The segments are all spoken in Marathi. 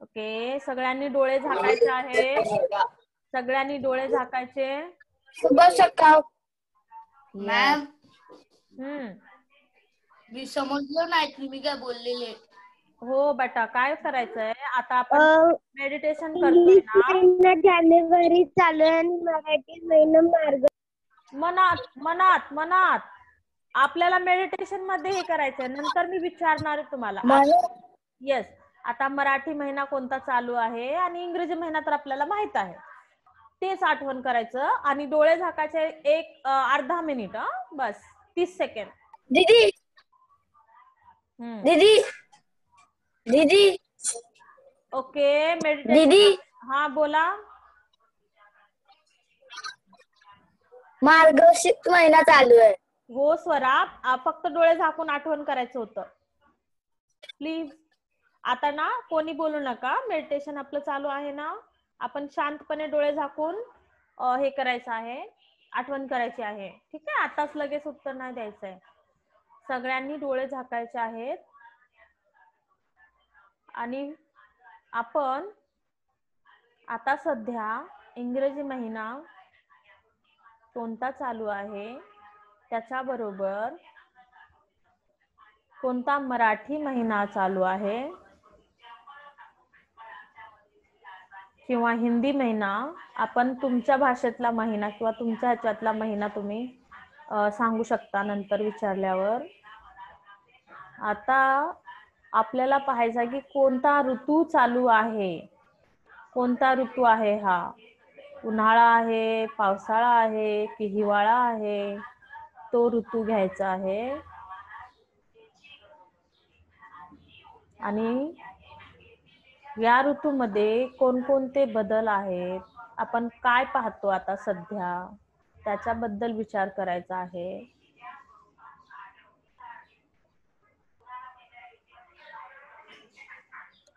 ओके, सगळ्यांनी डोळे झाकायचे आहेत. सगळ्यांनी डोळे झाकायचे. शुभ सकाळ मॅम. मी समजलो नाही तुम्ही काय बोललेले. हो बेटा, काय करायचंय आता आपण मेडिटेशन करतोय ना. जानेवारी चालू आहे आणि मराठी महिना मार्ग. मनात आपल्याला मेडिटेशन मध्ये हे करायचंय. नंतर मी विचारणार आहे तुम्हाला. येस, आता मराठी महिना कोणता चालू आहे आणि इंग्रजी महिना तर आपल्याला माहित आहे. तेच आठवण करायचं आणि डोळे झाकायचे एक अर्धा मिनिट. बस 30 सेकंड. दीदी दीदी दीदी ओके, मेडिटेशन. दीदी हा बोला. मार्गशीर्ष महिना चालू आहे. हो स्वरा, फक्त डोळे झाकून आठवण करायचं होतं प्लीज. आता ना कोणी बोलू नका, मेडिटेशन आपलं चालू आहे ना. आपण शांतपणे डोळे झाकून हे करायचं आहे, आठवण करायची आहे. ठीक आहे, आताच लगेच उत्तर नाही द्यायचंय. सगळ्यांनी डोळे झाकायचे आहेत आणि आपण आता सध्या इंग्रजी महिना कोणता चालू आहे त्याच्याबरोबर कोणता मराठी महिना चालू आहे किंवा हिंदी महिना, आपण तुमच्या भाषेतला महिना किंवा तुमच्या ह्याच्यातला महिना तुम्ही सांगू शकता नंतर विचारल्यावर. आता आपल्याला पाहायचं की कोणता ऋतू चालू आहे. कोणता ऋतू आहे हा? उन्हाळा आहे, पावसाळा आहे की हिवाळा आहे, तो ऋतू घ्यायचा आहे. आणि या ऋतूमध्ये कोणकोणते बदल आहेत, आपण काय पाहतो आता सध्या, त्याच्याबद्दल विचार करायचा आहे.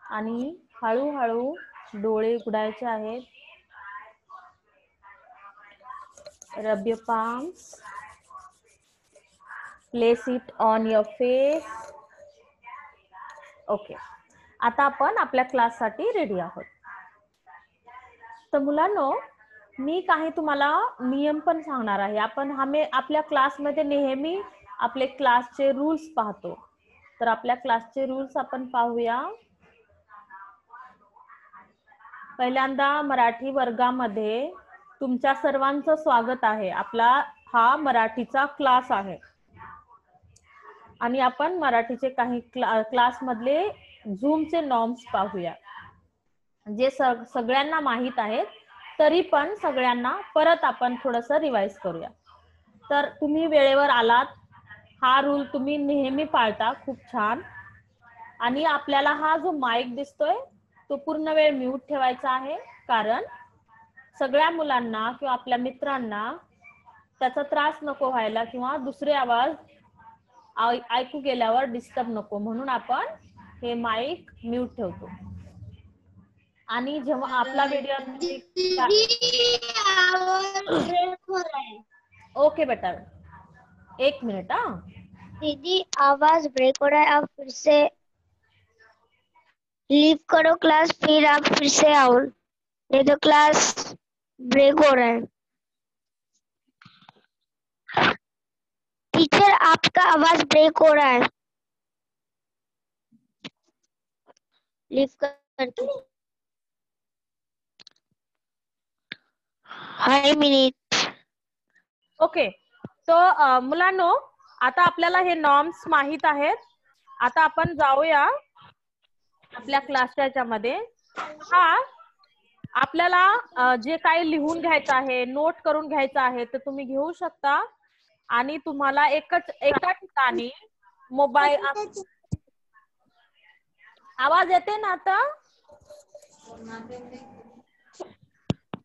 आणि हळूहळू डोळे उघडायचे आहेत. Rub your palms. Place it on your face. Okay, आता आपण आपल्या क्लाससाठी रेडी आहोत. तर मुलांनो, मी काही तुम्हाला नियम पण सांगणार आहे. आपण आपल्या क्लासमध्ये नेहमी आपले क्लासचे रूल्स पाहतो. तर आपल्या क्लासचे रूल्स आपण पाहूया. पहिल्यांदा मराठी वर्गामध्ये तुमच्या सर्वांचं स्वागत आहे. आपला हा मराठीचा क्लास आहे आणि आपण मराठीचे काही क्लासमधले झूमचे नॉर्म्स पाहूया, जे सगळ्यांना माहित आहेत. तरी पण सगळ्यांना परत आपण थोडंसं रिवाइज करूया. तर तुम्ही वेळेवर आलात, हा रूल तुम्ही नेहमी पाळता, खूप छान. आणि आपल्याला हा जो माईक दिसतोय तो पूर्ण वेळ म्यूट ठेवायचा आहे, कारण सगळ्या मुलांना किंवा आपल्या मित्रांना त्याचा त्रास नको व्हायला किंवा दुसरे आवाज ऐकू गेल्यावर डिस्टर्ब नको, म्हणून आपण हे माईक म्यूट ठेवतो. आणि जेव्हा आपला व्हिडिओ ओके बेटा, एक मिनिट. दीदी आवाज ब्रेक हो रहा है, आप फिर से लीव करो क्लास, फिर आप फिर से आओ, नहीं तो क्लास ब्रेक हो रहा है. टीचर आपका आवाज ब्रेक हो रहा है, लीव करके. हाय मिनिट. ओके, तो मुलांनो, आता आपल्याला हे नॉर्म्स माहित आहेत. आता आपण जाऊया आपल्या क्लासच्या ह्याच्यामध्ये. हा आपल्याला जे काही लिहून घ्यायचं आहे, नोट करून घ्यायचं आहे, तर तुम्ही घेऊ शकता. आणि तुम्हाला एका ठिकाणी मोबाईल, आवाज येते ना आता?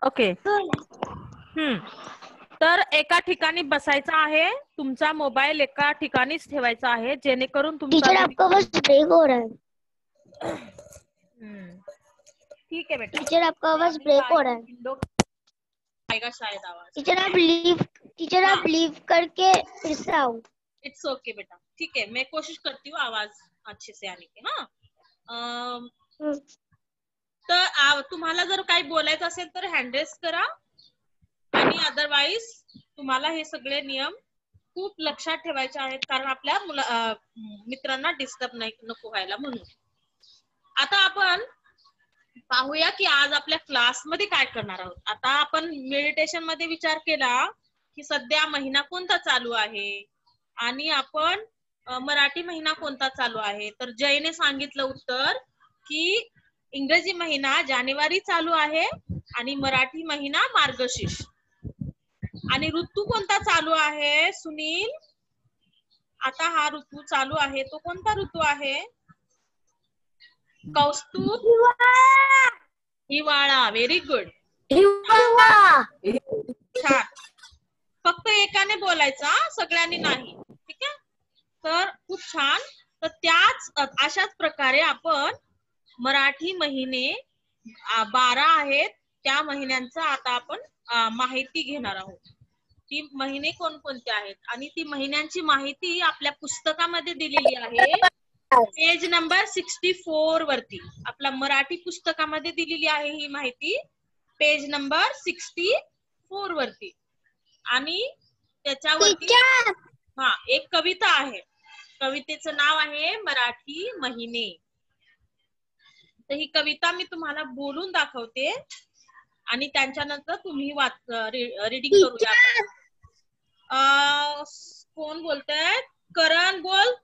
ओके. तर एका ठिकाणी बसायचं आहे, तुमचा मोबाईल एका ठिकाणीच ठेवायचा आहे, जेणेकरून तुमचा टीचर आपका आवाज ब्रेक हो रहा है. ठीक है बेटा. टीचर आपका आवाज ब्रेक हो रहा है. आएगा शायद आवाज. टीचर आप लीव करके फिर से आओ. इट्स ओके बेटा, ठीक है, मैं कोशिश करती हूँ आवाज अच्छे से आने के. तर तुम्हाला जर काही बोलायचं असेल तर हँड रेस करा, आणि अदरवाईज तुम्हाला हे सगळे नियम खूप लक्षात ठेवायचे आहेत, कारण आपल्या मित्रांना डिस्टर्ब नको व्हायला म्हणून. आता आपण पाहूया की आज आपल्या क्लासमध्ये काय करणार आहोत. आता आपण मेडिटेशन मध्ये विचार केला की सध्या महिना कोणता चालू आहे आणि आपण मराठी महिना कोणता चालू आहे. तर जयने सांगितलं उत्तर की इंग्रजी महिना जानेवारी चालू आहे आणि मराठी महिना मार्गशीर्ष. आणि ऋतू कोणता चालू आहे सुनील? आता हा ऋतू चालू आहे तो कोणता ऋतू आहे? कौस्तुभ? हिवाळा. Very good. छान. फक्त एकाने बोलायचा, सगळ्यांनी नाही. ठीक आहे. तर खूप छान. तर त्याच अशाच प्रकारे आपण मराठी महिने 12 आहेत, त्या महिन्यांचा आता आपण माहिती घेणार आहोत. ती महिने कोणकोणते आहेत आणि ती महिन्यांची माहिती आपल्या पुस्तकामध्ये दिलेली आहे. पेज नंबर 64 वरती आपल्या मराठी पुस्तकामध्ये दिलेली आहे ही माहिती, पेज नंबर 64 वरती. आणि त्याच्यावरती एक कविता आहे. कवितेचं नाव आहे मराठी महिने. तर ही कविता मी तुम्हाला बोलून दाखवते आणि त्यांच्यानंतर तुम्ही रीडिंग करूया. कोण बोलतंय? करण बोल.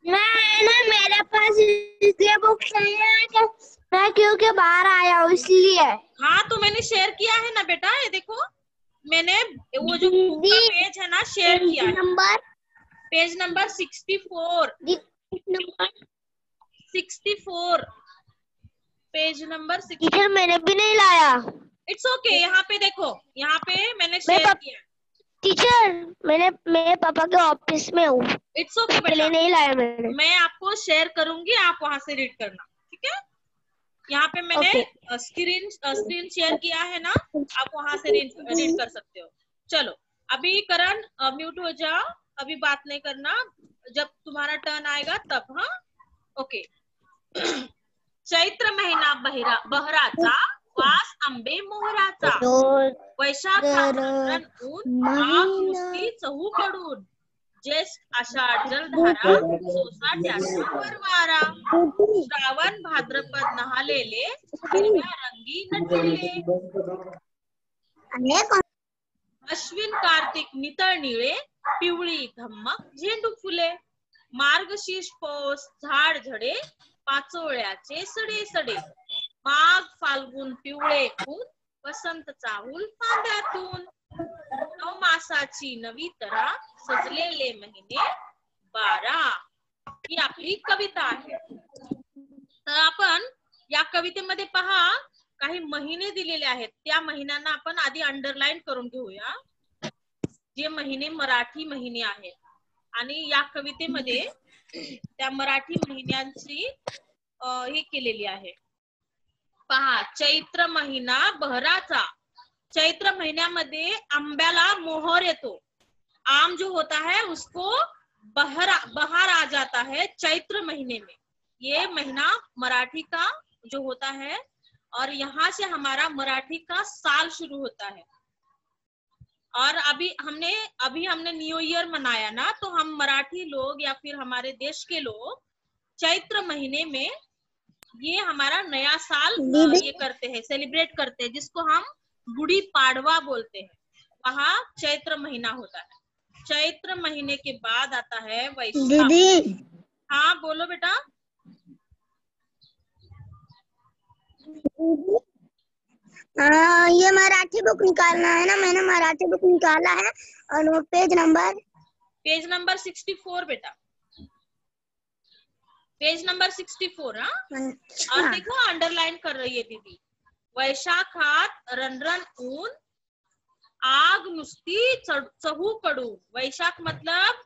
मेरे पास इसलिए बुक नहीं है मैं क्योंकि बाहर आया हूँ इसलिए. हाँ तो मैंने शेयर किया है ना बेटा, ये देखो मैंने वो जो बुक का पेज है ना शेयर किया है. Page number 64. 64 page number 64. मैंने भी नहीं लाया. It's okay. यहाँ पे देखो, यहाँ पे मैंने शेयर किया. टीचर मैं पापा के ऑफिस में हूँ. इट्स ओके बेटा, नहीं लाया मैंने. मैं आपको शेयर करूंगी, आप वहां से रीड करना. ठीक है. यहाँ पे मैंने स्क्रीन शेयर किया है ना, आप वहां से रीड कर सकते हो. चलो अभी करण म्यूट हो जाओ, अभी बात नहीं करना, जब तुम्हारा टर्न आएगा तब. हाँ ओके. चैत्र महिना बहराचा, वास आंबे मोहराचा, वैशाख ऊन आग नुसती चहूकडून, ज्येष्ठ आषाढ जलधारा, सोसाट्यावर वारा, श्रावण भाद्रपद नहालेले, हिरव्या रंगी नटलेले, अश्विन कार्तिक नितळ निळे, पिवळी धम्मक झेंडू फुले, मार्गशीर्ष पौष झाड झडे, पाचोळ्याचे सडे सडे, माघ फाल्गुन पिवळे खून, वसंत चाहूल फांद्यातून, नवमासाची नवी तरा, सजलेले महिने 12. ही आपली कविता आहे. तर आपण या कवितेमध्ये पहा काही महिने दिलेले आहेत, त्या महिन्यांना आपण आधी अंडरलाईन करून घेऊया, जे महिने मराठी महिने आहेत. आणि या कवितेमध्ये त्या मराठी महिन्यांची हे केलेली आहे. पहा, चैत्र महिना बहराचा. चैत्र महीन्यामध्ये आंब्याला मोहर येतो. आम जो होता है उसको बहार आ जाता है चैत्र महीने में. ये महीना मराठी का जो होता है और यहाँ से हमारा मराठी का साल शुरू होता है. और अभी हमने न्यू ईयर मनाया ना, तो हम मराठी लोग या फिर हमारे देश के लोग चैत्र महीने में ये हमारा नया साल ये करते हैं, सेलिब्रेट करते हैं, जिसको हम गुड़ी पाड़वा बोलते हैं. वहाँ चैत्र महीना होता है. चैत्र महीने के बाद आता है वैशाख. दीदी. हाँ बोलो बेटा. ये मराठी बुक निकालना है ना, मैंने मराठी बुक निकाला है और वो पेज नंबर 64 बेटा, पेज नंबर 64. हाँ और देखो अंडरलाइन कर रही है दीदी. वैशाखात रणरण ऊन, आग नुसती चहूकडून. वैशाख मतलब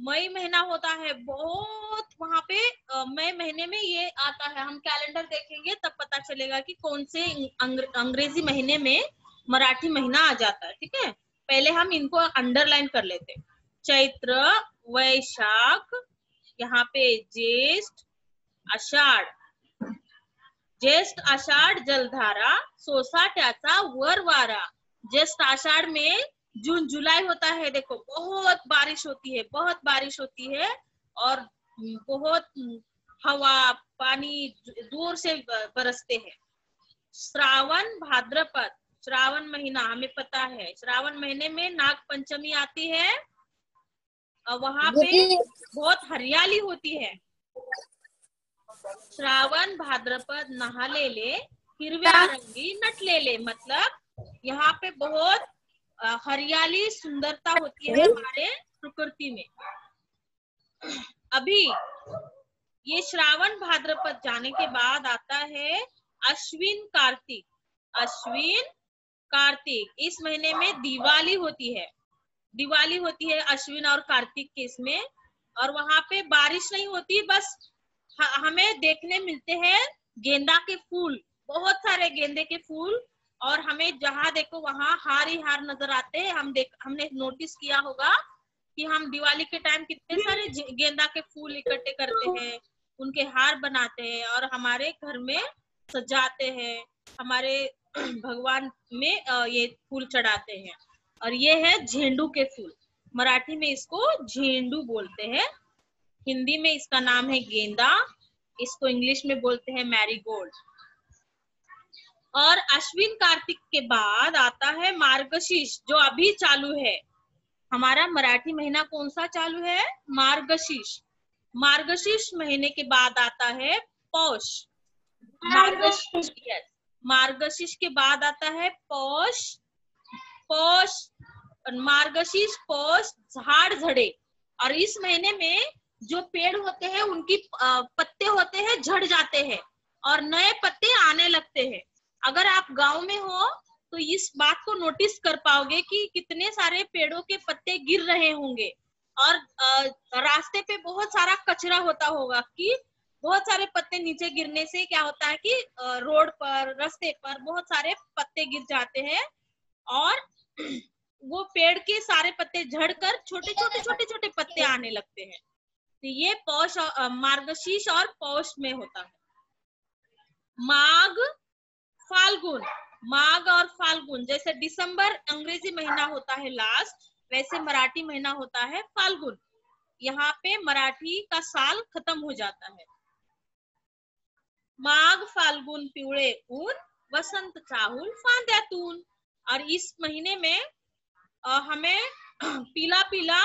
मई महीना होता है बहुत, वहां पे मई महीने में ये आता है. हम कैलेंडर देखेंगे तब पता चलेगा कि कौन से अंग्रेजी महीने में मराठी महीना आ जाता है. ठीक है, पहले हम इनको अंडरलाइन कर लेते. चैत्र, वैशाख, यहाँ पे ज्येष्ठ आषाढ, ज्येष्ठ आषाढ जलधारा, सोसाट्याचा वर वारा। ज्येष्ठ आषाढ़ में जून जुलाई होता है, देखो बहुत बारिश होती है, बहुत बारिश होती है और बहुत हवा पानी दूर से बरसते हैं। श्रावण भाद्रपद, श्रावण महीना हमें पता है, श्रावण महीने में नाग पंचमी आती है और वहां पे बहुत हरियाली होती है। श्रावण भाद्रपद नहालेले हिरव्या रंगी नटलेले, मतलब यहाँ पे बहुत हरियाली सुंदरता होती है हमारे प्रकृति में। अभी ये श्रावण भाद्रपद जाने के बाद आता है अश्विन कार्तिक। अश्विन कार्तिक, इस महीने में दिवाली होती है, दिवाली होती है अश्विन और कार्तिक के इसमें, और वहां पे बारिश नहीं होती, बस हमें देखने मिलते हैं गेंदा के फूल, बहुत सारे गेंदे के फूल, और हमें जहाँ देखो वहां हार ही हार नजर आते हैं। हमने नोटिस किया होगा कि हम दिवाली के टाइम कितने सारे गेंदा के फूल इकट्ठे करते हैं, उनके हार बनाते हैं और हमारे घर में सजाते हैं, हमारे भगवान में ये फूल चढ़ाते हैं। और ये है झेंडू के फूल, मराठी में इसको झेंडू बोलते हैं, हिंदी में इसका नाम है गेंदा, इसको इंग्लिश में बोलते हैं मैरीगोल्ड। और अश्विन कार्तिक के बाद आता है मार्गशीर्ष, जो अभी चालू है। हमारा मराठी महीना कौन सा चालू है? मार्गशीर्ष। मार्गशीर्ष महीने के बाद आता है पौष। मार्गशीर्ष के बाद आता है पौष। पौष, मार्गशीर्ष, पौष, झाड़ झड़े, और इस महीने में जो पेड़ होते हैं उनकी पत्ते होते हैं झड़ जाते हैं और नए पत्ते आने लगते हैं। अगर आप गांव में हो तो इस बात को नोटिस कर पाओगे कि कितने सारे पेड़ों के पत्ते गिर रहे होंगे, और रास्ते पे बहुत सारा कचरा होता होगा कि बहुत सारे पत्ते नीचे गिरने से क्या होता है कि रोड पर, रास्ते पर बहुत सारे पत्ते गिर जाते हैं और वो पेड़ के सारे पत्ते झड़कर छोटे छोटे छोटे छोटे पत्ते आने लगते हैं। तो ये पौष, मार्गशीर्ष और पौष में होता है। माघ फाल्गुन, माघ और फाल्गुन, जैसे दिसंबर अंग्रेजी महीना होता है लास्ट, वैसे मराठी महीना होता है फाल्गुन। यहाँ पे मराठी का साल खत्म हो जाता है। माघ फाल्गुन पिवळे ऊन, वसंत चाहूल फांद्यातून। और इस महीने में हमें पीला पीला